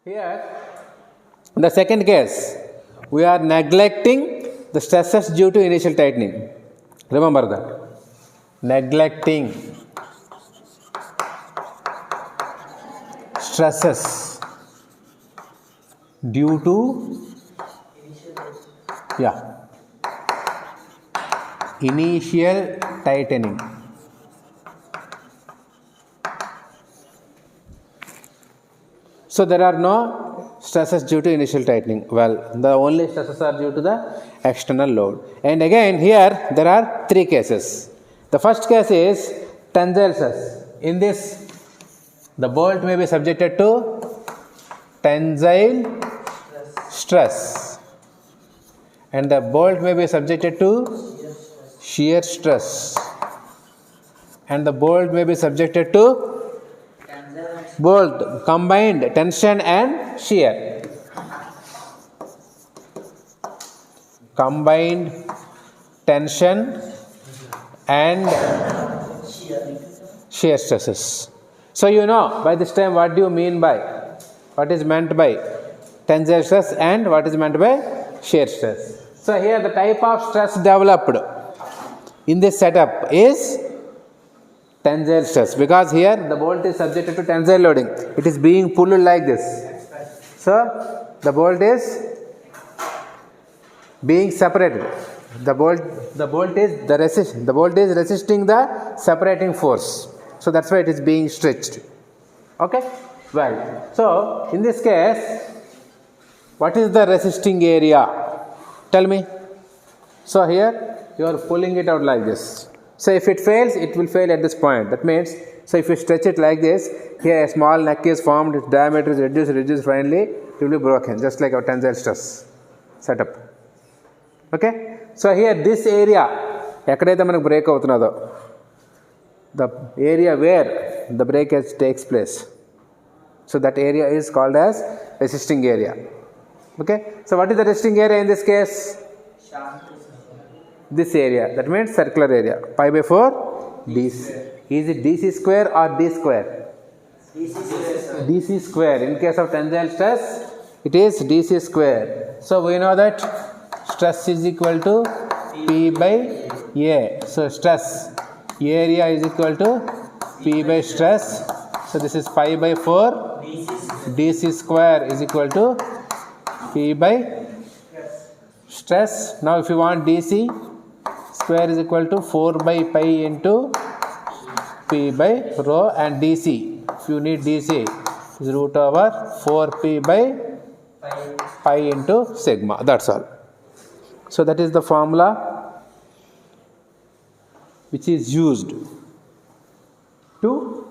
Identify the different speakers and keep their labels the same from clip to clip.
Speaker 1: Here, in the second case, we are neglecting the stresses due to initial tightening. Remember that. Neglecting stresses due to initial tightening. So there are no stresses due to initial tightening. Well, the only stresses are due to the external load. And again here there are three cases. The first case is tensile stress. In this, the bolt may be subjected to tensile stress, and the bolt may be subjected to shear stress, and the bolt may be subjected to both combined tension and shear. Combined tension and shear stresses. So you know by this time what is meant by tensile stress and what is meant by shear stress. So here the type of stress developed in this setup is tensile stress, because here the bolt is subjected to tensile loading. It is being pulled like this. So the bolt is being separated. The bolt is resisting the separating force. So that's why it is being stretched. Okay? Well, so in this case, what is the resisting area? Tell me. So here you are pulling it out like this. So if it fails, it will fail at this point. That means, so if you stretch it like this, here a small neck is formed, its diameter is reduced, finally it will be broken, just like our tensile stress setup. Okay? So here this area, ekkadaithe manaku break avutunnado, the area where the breakage takes place. So that area is called as resisting area. Okay? So what is the resisting area in this case? This area, that means circular area, pi by 4 DC. Is it DC square or D square? DC square. In case of tensile stress, it is DC square. So we know that stress is equal to P by A. So stress area is equal to P by stress. So this is pi by 4 DC square is equal to P by stress. Now if you want DC, square is equal to 4 by pi into P by rho, and DC, if you need DC, is root over 4P by pi into sigma. That's all. So that is the formula which is used to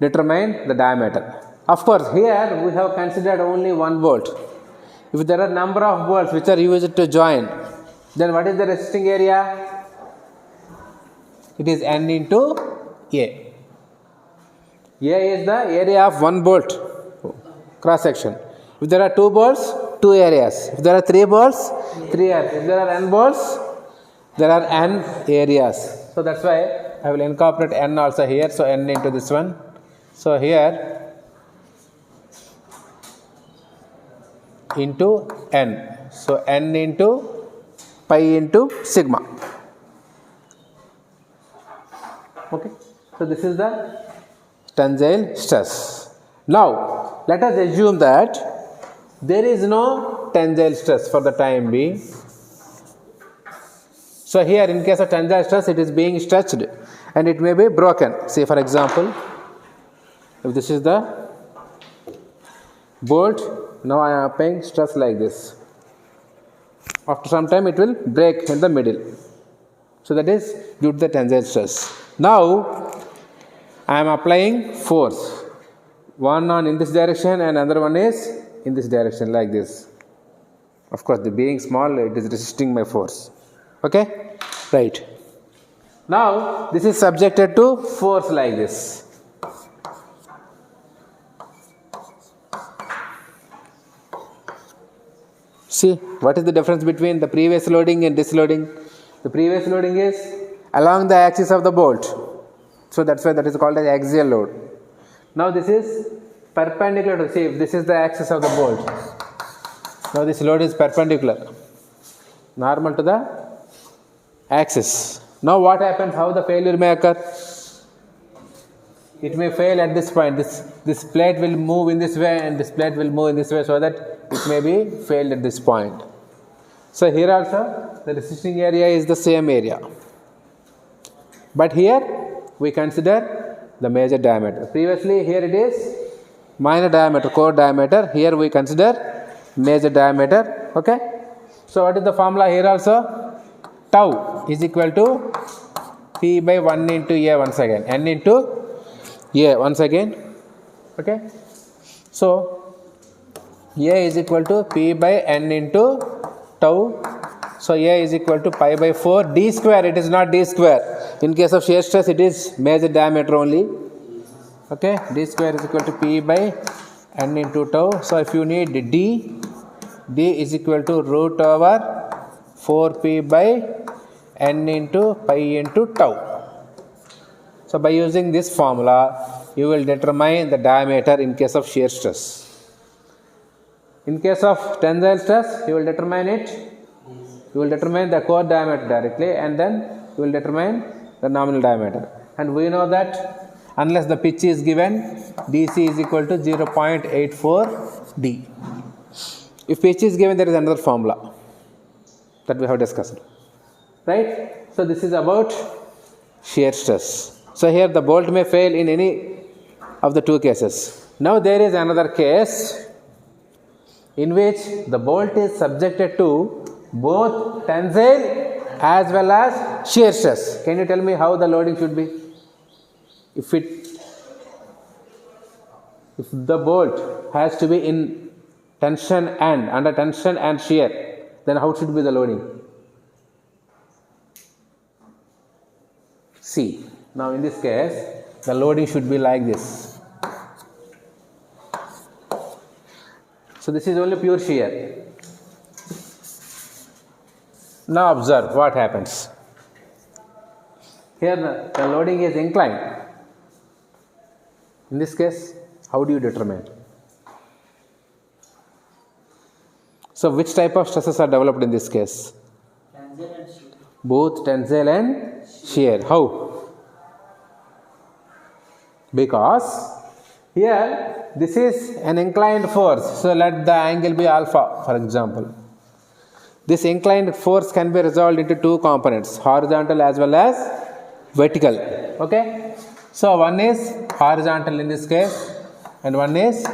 Speaker 1: determine the diameter. Of course, here we have considered only one bolt. If there are number of bolts which are used to join, then what is the resisting area? It is N into A. A is the area of one bolt cross section. If there are two bolts, two areas. If there are three bolts, three areas. If there are N bolts, there are N areas. So that's why I will incorporate N also here. So N into this one. So here into N. So N into pi into sigma. Okay. So this is the tensile stress. Now let us assume that there is no tensile stress for the time being. So here in case of tensile stress, it is being stretched and it may be broken. Say for example, if this is the bolt, now I am applying stress like this. After some time it will break in the middle. So that is due to the tensile stress. Now I am applying force. One on in this direction and another one is in this direction like this. Of course, the being small, it is resisting my force. Okay? Right. Now this is subjected to force like this. See, what is the difference between the previous loading and this loading? The previous loading is along the axis of the bolt. So that's why that is called as axial load. Now this is perpendicular to, see, if this is the axis of the bolt. Now this load is perpendicular, normal to the axis. Now what happens, how the failure may occur? It may fail at this point. This plate will move in this way and this plate will move in this way, so that it may be failed at this point. So here also the resisting area is the same area. But here we consider the major diameter. Previously here it is minor diameter, core diameter. Here we consider major diameter. Okay. So what is the formula here also? Tau is equal to P by 1 into A once again, N into A once again. Okay. So A is equal to P by N into tau. So A is equal to pi by 4 d square. It is not d square. In case of shear stress, it is major diameter only. Okay. D square is equal to P by N into tau. So if you need d is equal to root over 4p by n into pi into tau. So by using this formula, you will determine the diameter in case of shear stress. In case of tensile stress, you will determine it. You will determine the core diameter directly, and then you will determine the nominal diameter. And we know that unless the pitch is given, DC is equal to 0.84 d. If pitch is given, there is another formula that we have discussed, right? So this is about shear stress. So here the bolt may fail in any of the two cases. Now there is another case in which the bolt is subjected to both tensile as well as shear stress. Can you tell me how the loading should be? If the bolt has to be in tension and under tension and shear, then how should be the loading? See, now in this case, the loading should be like this. So this is only pure shear. Now observe what happens. Here the loading is inclined. In this case, how do you determine? So which type of stresses are developed in this case?
Speaker 2: Tensile and shear.
Speaker 1: Both tensile and shear. How? Because here this is an inclined force. So let the angle be alpha, for example. This inclined force can be resolved into two components, horizontal as well as vertical. Okay. So one is horizontal in this case and one is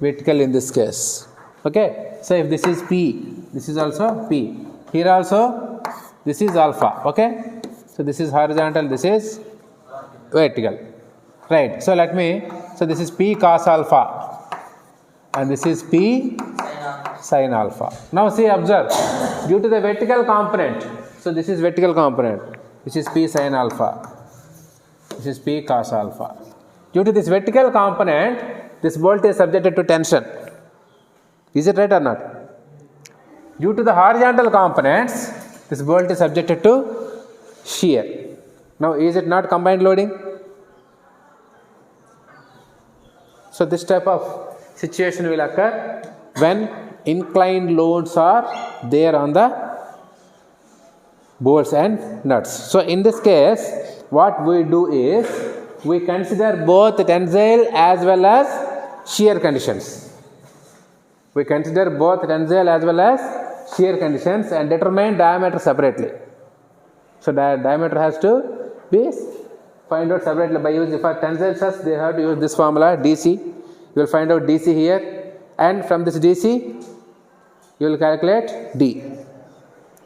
Speaker 1: vertical in this case. Okay. So if this is P, this is also P. Here also this is alpha. Okay. So this is horizontal, this is vertical. Right. So so this is P cos alpha and this is P sin alpha. Now see, observe, due to the vertical component, so this is vertical component, this is P sin alpha, this is P cos alpha. Due to this vertical component, this bolt is subjected to tension. Is it right or not? Due to the horizontal components, this bolt is subjected to shear. Now is it not combined loading? So this type of situation will occur when inclined loads are there on the bolts and nuts. So in this case, what we do is we consider both tensile as well as shear conditions. We consider both tensile as well as shear conditions and determine diameter separately. So diameter has to be find out separately by using, for tensile stress they have to use this formula DC. You will find out DC here, and from this DC you will calculate D.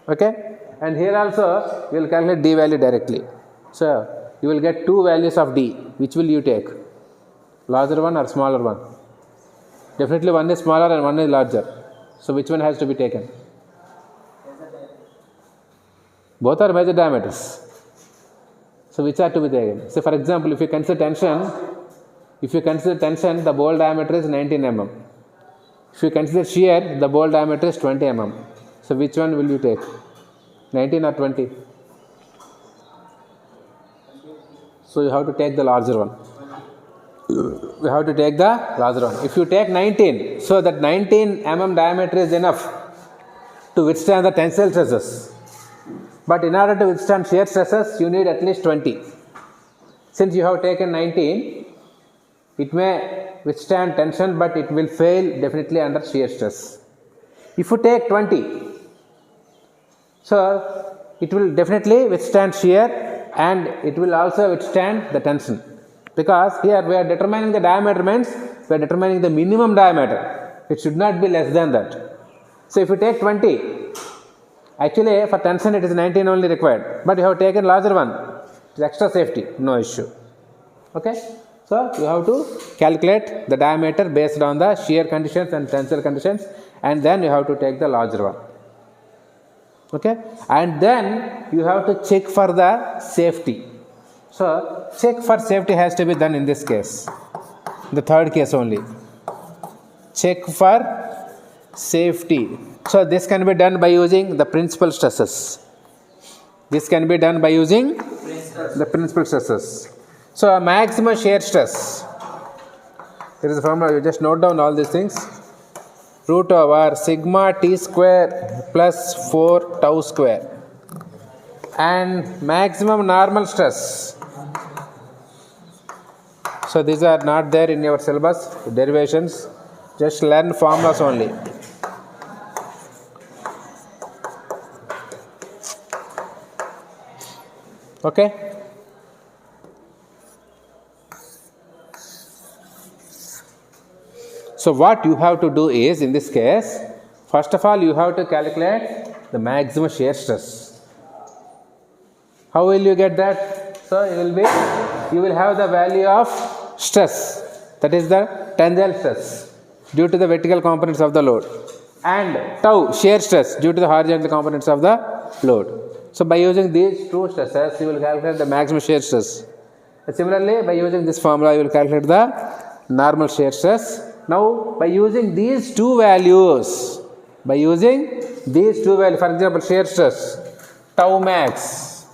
Speaker 1: Okay, and here also you will calculate D value directly. So you will get two values of D. Which will you take? Larger one or smaller one? Definitely one is smaller and one is larger. So which one has to be taken? Both are major diameters. So which are to be taken? So for example, if you consider tension, the bolt diameter is 19 mm. If you consider shear, the bolt diameter is 20 mm. So which one will you take? 19 or 20? So you have to take the larger one. we have to take the larger one. If you take 19, so that 19 mm diameter is enough to withstand the tensile stresses. But in order to withstand shear stresses, you need at least 20. Since you have taken 19, it may withstand tension, but it will fail definitely under shear stress. If you take 20, so it will definitely withstand shear and it will also withstand the tension. Because here we are determining the diameter means we are determining the minimum diameter. It should not be less than that. So if you take 20, actually for tension it is 19 only required. But you have taken larger one. It is extra safety, no issue. Okay. So you have to calculate the diameter based on the shear conditions and tensile conditions, and then you have to take the larger one. Okay. And then you have to check for the safety. So check for safety has to be done in this case, the third case only. Check for safety. So this can be done by using the principal stresses. This can be done by using the principal stresses. So maximum shear stress. There is a formula. You just note down all these things. Root over sigma t square plus 4 tau square. And maximum normal stress. So these are not there in your syllabus, derivations. Just learn formulas only. Okay. So what you have to do is, in this case, first of all you have to calculate the maximum shear stress. How will you get that? So you will have the value of stress, that is the tensile stress due to the vertical components of the load, and tau shear stress due to the horizontal components of the load. So by using these two stresses, you will calculate the maximum shear stress. Similarly, by using this formula, you will calculate the normal shear stress. Now, by using these two values, for example, shear stress, tau max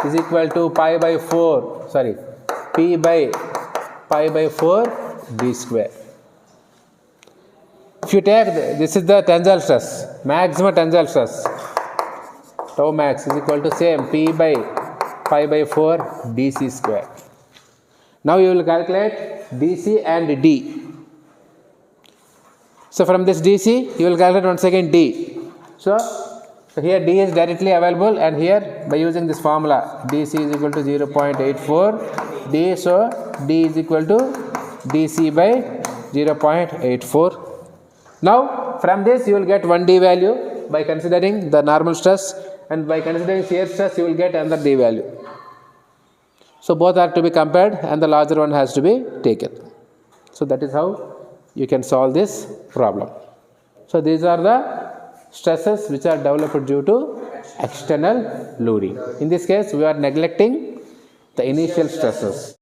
Speaker 1: is equal to P by 4 d square. If you take this is the tensile stress, maximum tensile stress, tau max is equal to same P by 4 dc square. Now you will calculate dc and d. So from this dc you will calculate once again d. So here d is directly available, and here by using this formula dc is equal to 0.84 d, so d is equal to dc by 0.84. Now from this you will get 1d value by considering the normal stress, and by considering shear stress you will get another d value. So both are to be compared and the larger one has to be taken. So that is how you can solve this problem. So these are the stresses which are developed due to external loading. In this case we are neglecting the initial stresses.